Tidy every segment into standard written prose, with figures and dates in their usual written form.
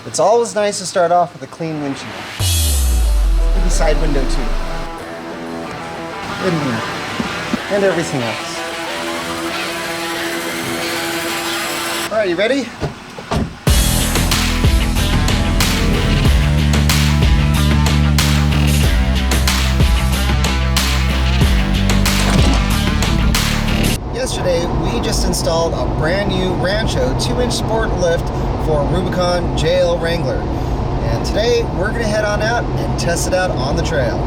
It's always nice to start off with a clean windshield. With the side window too. And everything else. All right, you ready? Yesterday, we just installed a brand new Rancho 2-inch Sport Lift for a Rubicon JL Wrangler. And today, we're gonna head on out and test it out on the trail.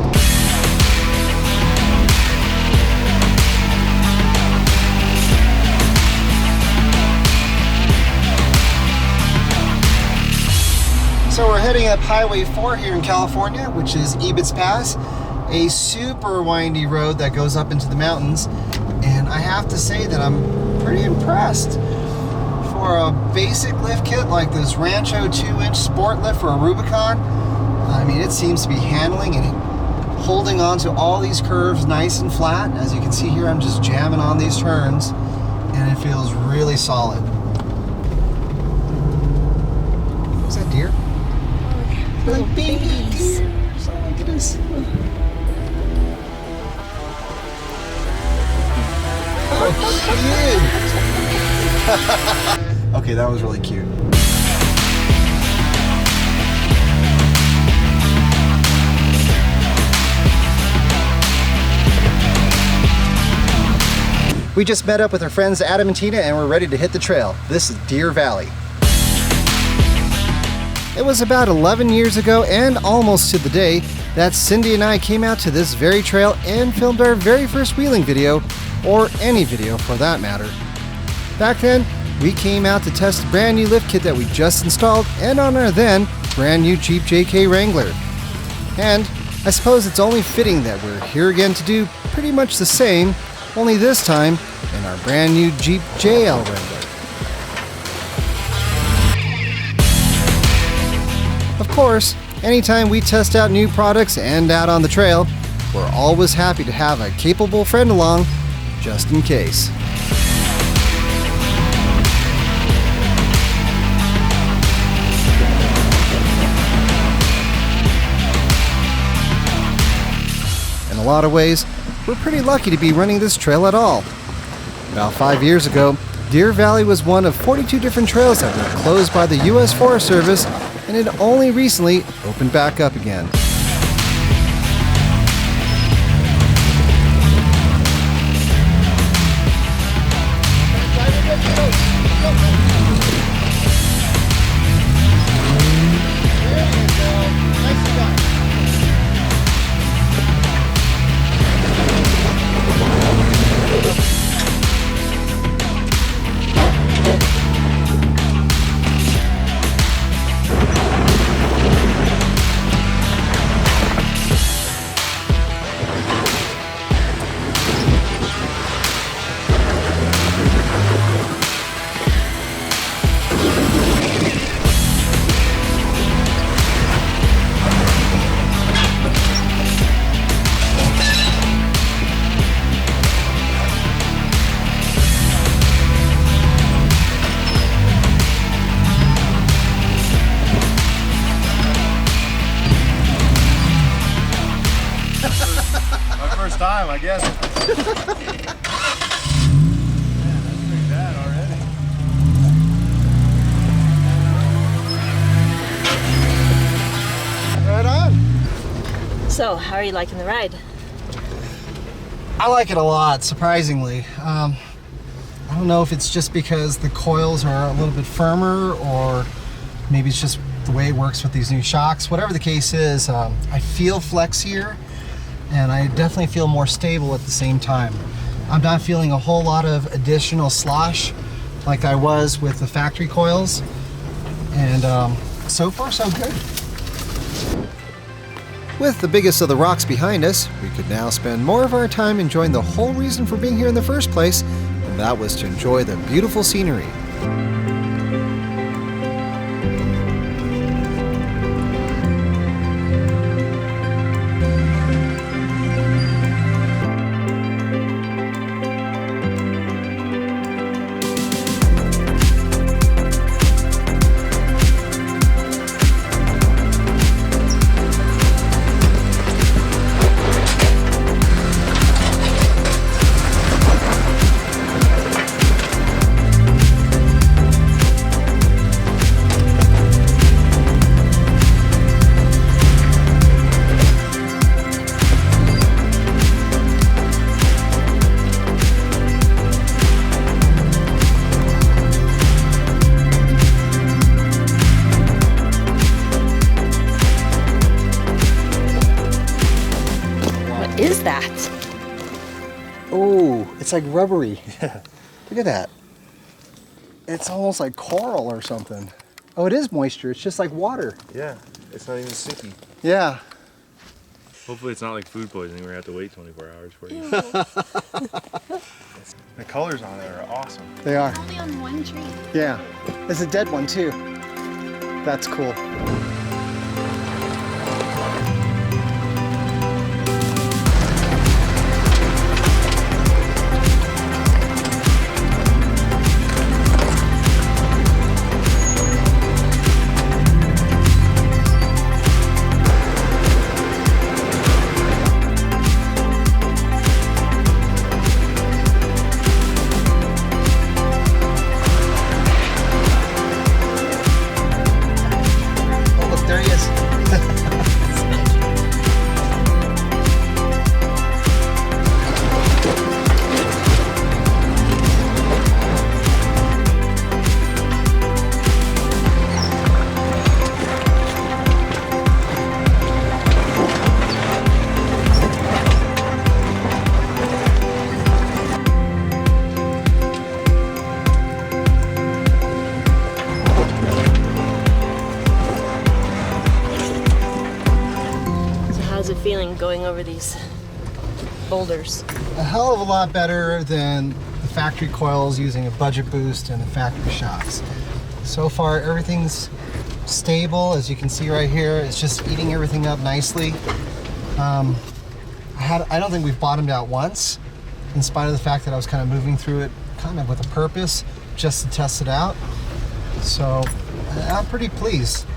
So we're heading up Highway 4 here in California, which is Ebit's Pass, a super windy road that goes up into the mountains. And I have to say that I'm pretty impressed. For a basic lift kit like this Rancho 2-inch Sport Lift for a Rubicon, I mean, it seems to be handling and holding on to all these curves nice and flat. As you can see here, I'm just jamming on these turns, and it feels really solid. Is that deer? Oh, like babies. Oh my goodness. Oh, cute. Okay, that was really cute. We just met up with our friends Adam and Tina, and we're ready to hit the trail. This is Deer Valley. It was about 11 years ago, and almost to the day, that Cindy and I came out to this very trail and filmed our very first wheeling video, or any video for that matter. Back then, we came out to test the brand new lift kit that we just installed and on our then brand new Jeep JK Wrangler. And I suppose it's only fitting that we're here again to do pretty much the same, only this time in our brand new Jeep JL Wrangler. Of course, anytime we test out new products and out on the trail, we're always happy to have a capable friend along, just in case. In a lot of ways, we're pretty lucky to be running this trail at all. About 5 years ago, Deer Valley was one of 42 different trails that were closed by the U.S. Forest Service, and it only recently opened back up again. Time, I guess. Man, that's pretty bad already. Right on. So, how are you liking the ride? I like it a lot, surprisingly. I don't know if it's just because the coils are a little bit firmer, or maybe it's just the way it works with these new shocks. Whatever the case is, I feel flexier, and I definitely feel more stable at the same time. I'm not feeling a whole lot of additional slosh like I was with the factory coils, and so far so good. With the biggest of the rocks behind us, we could now spend more of our time enjoying the whole reason for being here in the first place, and that was to enjoy the beautiful scenery. Oh, it's like rubbery. Look at that. It's almost like coral or something. Oh, it is moisture. It's just like water. Yeah, it's not even sticky. Yeah. Hopefully it's not like food poisoning. We're going to have to wait 24 hours for you. The colors on it are awesome. They are. Only on one tree. Yeah. There's a dead one too. That's cool. Feeling going over these boulders? A hell of a lot better than the factory coils using a budget boost and the factory shocks. So far everything's stable, as you can see right here. It's just eating everything up nicely. I don't think we've bottomed out once, in spite of the fact that I was kind of moving through it kind of with a purpose, just to test it out. So I'm pretty pleased.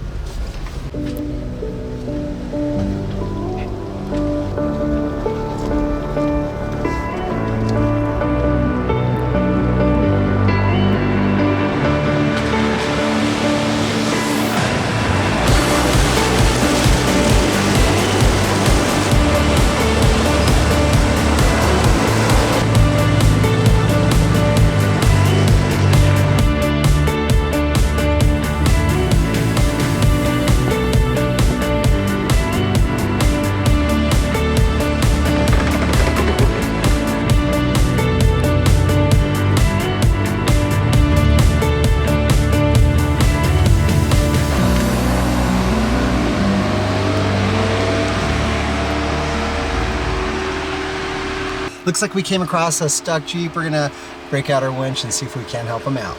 Looks like we came across a stuck Jeep. We're gonna break out our winch and see if we can help them out.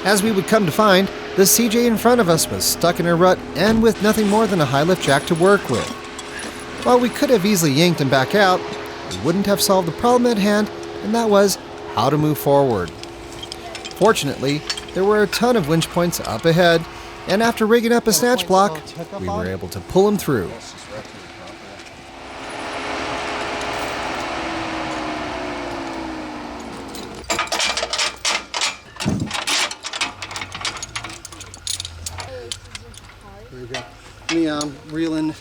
As we would come to find, the CJ in front of us was stuck in a rut and with nothing more than a high lift jack to work with. While we could have easily yanked him back out, we wouldn't have solved the problem at hand, and that was how to move forward. Fortunately, there were a ton of winch points up ahead, and after rigging up a snatch block, we were able to pull him through. There you go. Let me reel in.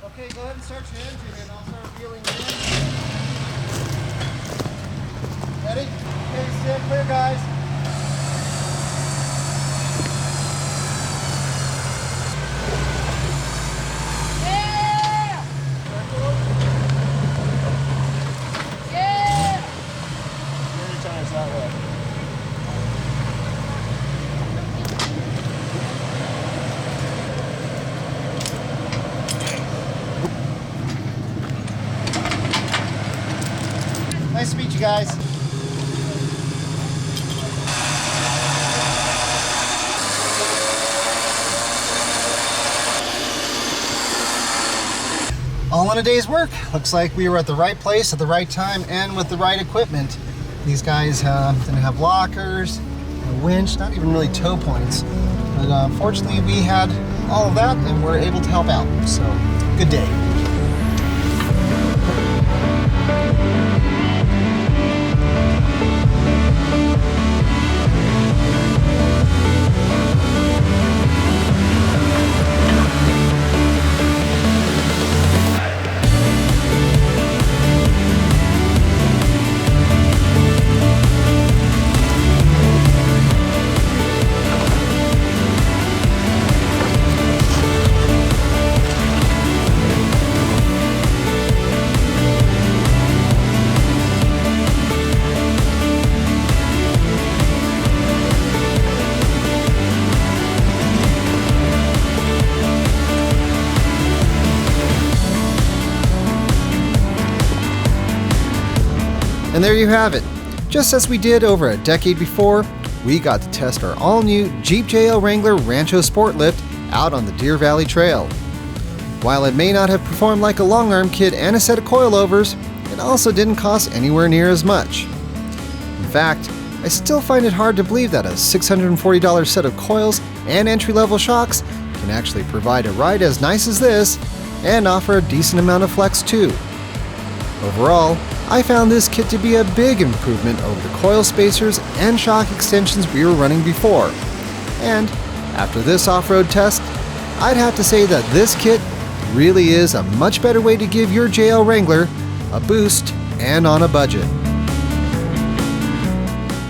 Okay, go ahead and start your engine and I'll start reeling in. Ready? Okay, stand clear, guys. Nice to meet you guys. All in a day's work. Looks like we were at the right place at the right time and with the right equipment. These guys didn't have lockers, a winch, not even really tow points. But fortunately we had all of that and we're able to help out. So, good day. there you have it. Just as we did over a decade before, we got to test our all-new Jeep JL Wrangler Rancho Sport Lift out on the Deer Valley Trail. While it may not have performed like a long arm kit and a set of coilovers, it also didn't cost anywhere near as much. In fact, I still find it hard to believe that a $640 set of coils and entry-level shocks can actually provide a ride as nice as this and offer a decent amount of flex too. Overall, I found this kit to be a big improvement over the coil spacers and shock extensions we were running before. And after this off-road test, I'd have to say that this kit really is a much better way to give your JL Wrangler a boost and on a budget.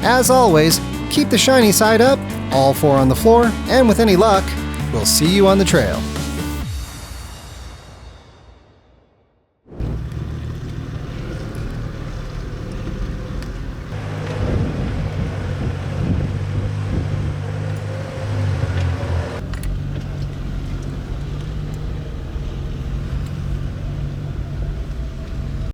As always, keep the shiny side up, all four on the floor, and with any luck, we'll see you on the trail.